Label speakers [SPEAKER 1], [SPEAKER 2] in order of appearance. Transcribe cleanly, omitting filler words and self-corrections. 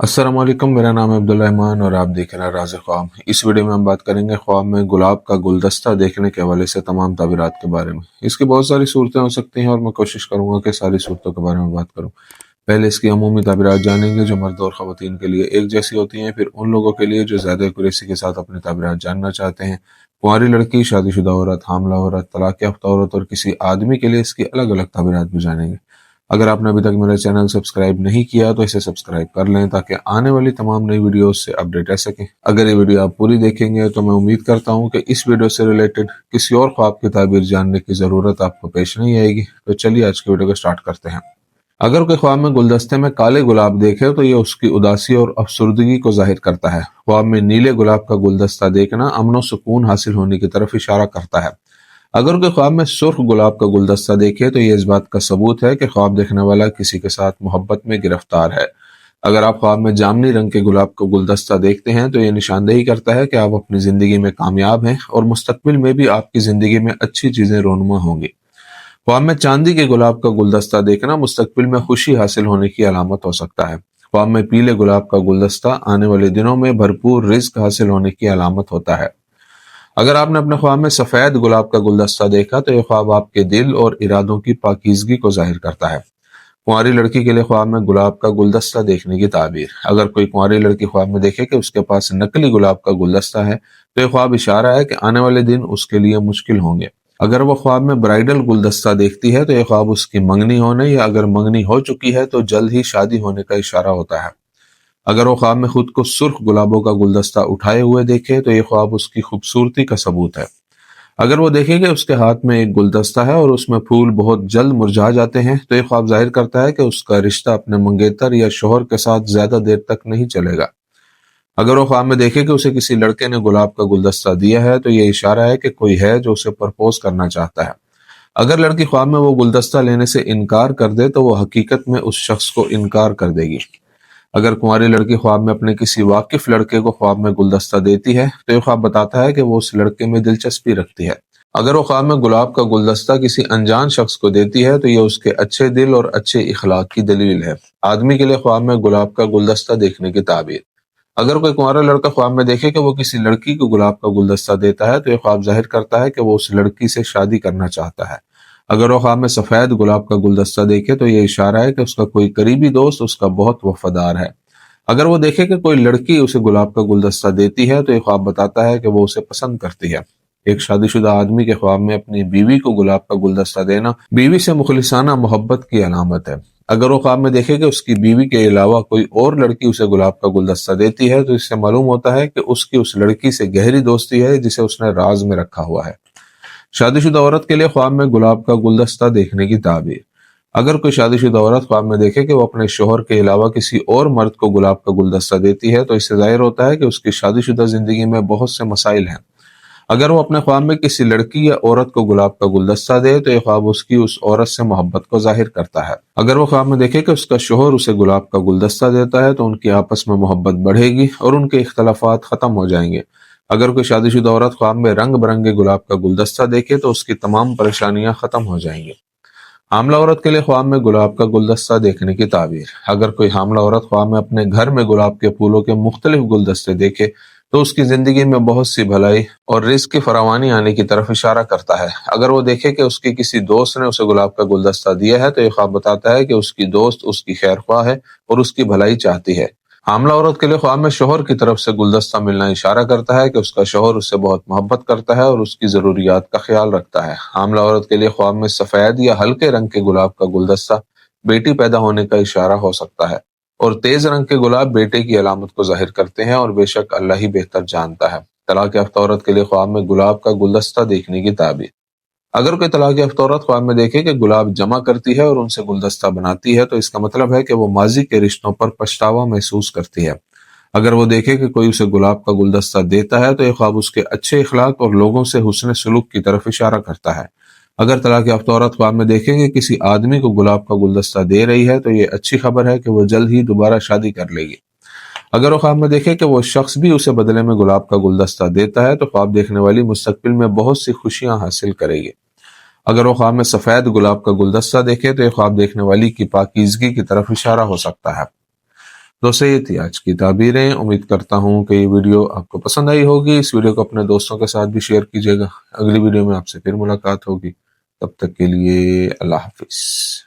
[SPEAKER 1] अस्सलाम वालेकुम, मेरा नाम है अब्दुल रहमान और आप देख रहे हैं राज़ ख्वाब। इस वीडियो में हम बात करेंगे ख्वाब में गुलाब का गुलदस्ता देखने के हवाले से तमाम ताबीरात के बारे में। इसकी बहुत सारी सूरतें हो सकती हैं और मैं कोशिश करूंगा कि सारी सूरतों के बारे में बात करूं। पहले इसकी अमूमी ताबीरात जानेंगे जो मर्द और ख़वातीन के लिए एक जैसी होती हैं, फिर उन लोगों के लिए जो ज़्यादा एक्यूरेसी के साथ अपनी ताबीरात जानना चाहते हैं। कुंवारी लड़की, शादीशुदा औरत, हामला औरत, तलाक याफ्ता औरत और किसी आदमी के लिए इसकी अलग अलग ताबीरात भी जानेंगे। अगर आपने अभी तक मेरा चैनल सब्सक्राइब नहीं किया तो इसे सब्सक्राइब कर लें ताकि आने वाली तमाम नई वीडियोस से अपडेट रह सकें। अगर ये वीडियो आप पूरी देखेंगे तो मैं उम्मीद करता हूं कि इस वीडियो से रिलेटेड किसी और ख्वाब की ताबीर जानने की ज़रूरत आपको पेश नहीं आएगी। तो चलिए आज की वीडियो को स्टार्ट करते हैं। अगर कोई ख्वाब में गुलदस्ते में काले गुलाब देखे तो ये उसकी उदासी और अफसुर्दगी को जाहिर करता है। ख्वाब में नीले गुलाब का गुलदस्ता देखना अमन और सुकून हासिल होने की तरफ इशारा करता है। अगर कोई ख्वाब में सुर्ख गुलाब का गुलदस्ता देखे तो ये इस बात का सबूत है कि ख्वाब देखने वाला किसी के साथ मोहब्बत में गिरफ्तार है। अगर आप ख्वाब में जामनी रंग के गुलाब का गुलदस्ता देखते हैं तो ये निशानदेही करता है कि आप अपनी जिंदगी में कामयाब हैं और मुस्तकबिल में भी आपकी जिंदगी में अच्छी चीजें रोनुमा होंगी। ख्वाब में चांदी के गुलाब का गुलदस्ता देखना मुस्तकबिल में खुशी हासिल होने की अलामत हो सकता है। ख्वाब में पीले गुलाब का गुलदस्ता आने वाले दिनों में भरपूर रिज्क हासिल होने की अलामत होता है। अगर आपने अपने ख्वाब में सफेद गुलाब का गुलदस्ता देखा तो यह ख्वाब आपके दिल और इरादों की पाकीज़गी को जाहिर करता है। कुंवारी लड़की के लिए ख्वाब में गुलाब का गुलदस्ता देखने की ताबीर। अगर कोई कुंवारी लड़की ख्वाब में देखे कि उसके पास नकली गुलाब का गुलदस्ता है तो यह ख्वाब इशारा है कि आने वाले दिन उसके लिए मुश्किल होंगे। अगर वो ख्वाब में ब्राइडल गुलदस्ता देखती है तो यह ख्वाब उसकी मंगनी होने या अगर मंगनी हो चुकी है तो जल्द ही शादी होने का इशारा होता है। अगर वो ख्वाब में खुद को सुर्ख गुलाबों का गुलदस्ता उठाए हुए देखे तो ये ख्वाब उसकी खूबसूरती का सबूत है। अगर वो देखे कि उसके हाथ में एक गुलदस्ता है और उसमें फूल बहुत जल्द मुरझा जाते हैं तो ये ख्वाब जाहिर करता है कि उसका रिश्ता अपने मंगेतर या शोहर के साथ ज्यादा देर तक नहीं चलेगा। अगर वो ख्वाब में देखे कि उसे किसी लड़के ने गुलाब का गुलदस्ता दिया है तो ये इशारा है कि कोई है जो उसे प्रपोज करना चाहता है। अगर लड़की ख्वाब में वो गुलदस्ता लेने से इनकार कर दे तो वो हकीकत में उस शख्स को इनकार कर देगी। अगर कुंवारी लड़की ख्वाब में अपने किसी वाकिफ लड़के को ख्वाब में गुलदस्ता देती है तो ये ख्वाब बताता है कि वो उस लड़के में दिलचस्पी रखती है। अगर वो ख्वाब में गुलाब का गुलदस्ता किसी अनजान शख्स को देती है तो ये उसके अच्छे दिल और अच्छे इखलाक की दलील है। आदमी के लिए ख्वाब में गुलाब का गुलदस्ता देखने की ताबीर। अगर कोई कुंवारा लड़का ख्वाब में देखे कि वो किसी लड़की को गुलाब का गुलदस्ता देता है तो ये ख्वाब जाहिर करता है कि वो उस लड़की से शादी करना चाहता है। अगर वो ख्वाब में सफेद गुलाब का गुलदस्ता देखे तो ये इशारा है कि उसका कोई करीबी दोस्त उसका बहुत वफादार है। अगर वो देखे कि कोई लड़की उसे गुलाब का गुलदस्ता देती है तो ये ख्वाब बताता है कि वो उसे पसंद करती है। एक शादीशुदा आदमी के ख्वाब में अपनी बीवी को गुलाब का गुलदस्ता देना बीवी से मुखलिसाना मोहब्बत की अलामत है। अगर वो ख्वाब में देखे कि उसकी बीवी के अलावा कोई और लड़की उसे गुलाब का गुलदस्ता देती है तो इससे मालूम होता है कि उसकी उस लड़की से गहरी दोस्ती है जिसे उसने राज में रखा हुआ है। शादीशुदा औरत के लिए ख्वाब में गुलाब का गुलदस्ता देखने की ताबीर। अगर कोई शादीशुदा औरत ख्वाब में देखे कि वो अपने शोहर के अलावा किसी और मर्द को गुलाब का गुलदस्ता देती है तो इससे जाहिर होता है कि उसकी शादीशुदा जिंदगी में बहुत से मसाइल हैं। अगर वो अपने ख्वाब में किसी लड़की या औरत को गुलाब का गुलदस्ता दे तो यह ख्वाब उसकी उस औरत से मोहब्बत को जाहिर करता है। अगर वो ख्वाब में देखे कि उसका शोहर उसे गुलाब का गुलदस्ता देता है तो उनकी आपस में मोहब्बत बढ़ेगी और उनके इख्तलाफात खत्म हो जाएंगे। अगर कोई शादीशुदा औरत ख्वाब में रंग बिरंगे गुलाब का गुलदस्ता देखे तो उसकी तमाम परेशानियां खत्म हो जाएंगी। हामला औरत के लिए ख्वाब में गुलाब का गुलदस्ता देखने की ताबीर। अगर कोई हामला औरत ख्वाब में अपने घर में गुलाब के फूलों के मुख्तलिफ गुलदस्ते देखे तो उसकी जिंदगी में बहुत सी भलाई और रिस्क की फरावानी आने की तरफ इशारा करता है। अगर वो देखे कि उसकी किसी दोस्त ने उसे गुलाब का गुलदस्ता दिया है तो यह ख्वाब बताता है कि उसकी दोस्त उसकी खैर ख्वाह है और उसकी भलाई चाहती है। हामला औरत के लिए ख्वाब में शोहर की तरफ से गुलदस्ता मिलना इशारा करता है कि उसका शोहर उससे बहुत मोहब्बत करता है और उसकी जरूरियात का ख्याल रखता है। हामला औरत के लिए ख्वाब में सफेद या हल्के रंग के गुलाब का गुलदस्ता बेटी पैदा होने का इशारा हो सकता है और तेज रंग के गुलाब बेटे की अलामत को जाहिर करते हैं और बेशक अल्लाह ही बेहतर जानता है। तलाक याफ्ता औरत के लिए ख्वाब में गुलाब का गुलदस्ता देखने की ताबीर। अगर कोई तलाक याफ्ता औरत ख्वाब में देखे कि गुलाब जमा करती है और उनसे गुलदस्ता बनाती है तो इसका मतलब है कि वो माजी के रिश्तों पर पछतावा महसूस करती है। अगर वो देखे कि कोई उसे गुलाब का गुलदस्ता देता है तो यह ख्वाब उसके अच्छे इखलाक और लोगों से हुस्न सलूक की तरफ इशारा करता है। अगर तलाक याफ्ता औरत ख्वाब में देखे कि किसी आदमी को गुलाब का गुलदस्ता दे रही है तो ये अच्छी खबर है कि वो जल्द ही दोबारा शादी कर लेगी। अगर वो ख्वाब में देखे कि वो शख्स भी उसे बदले में गुलाब का गुलदस्ता देता है तो ख्वाब देखने वाली मुस्तकबिल में बहुत सी खुशियां हासिल करेगी। अगर वो ख्वाब में सफेद गुलाब का गुलदस्ता देखे तो ये ख्वाब देखने वाली की पाकीज़गी की तरफ इशारा हो सकता है। दोस्तों ये थी आज की ताबीरें। उम्मीद करता हूँ कि ये वीडियो आपको पसंद आई होगी। इस वीडियो को अपने दोस्तों के साथ भी शेयर कीजिएगा। अगली वीडियो में आपसे फिर मुलाकात होगी। तब तक के लिए अल्लाह हाफिज।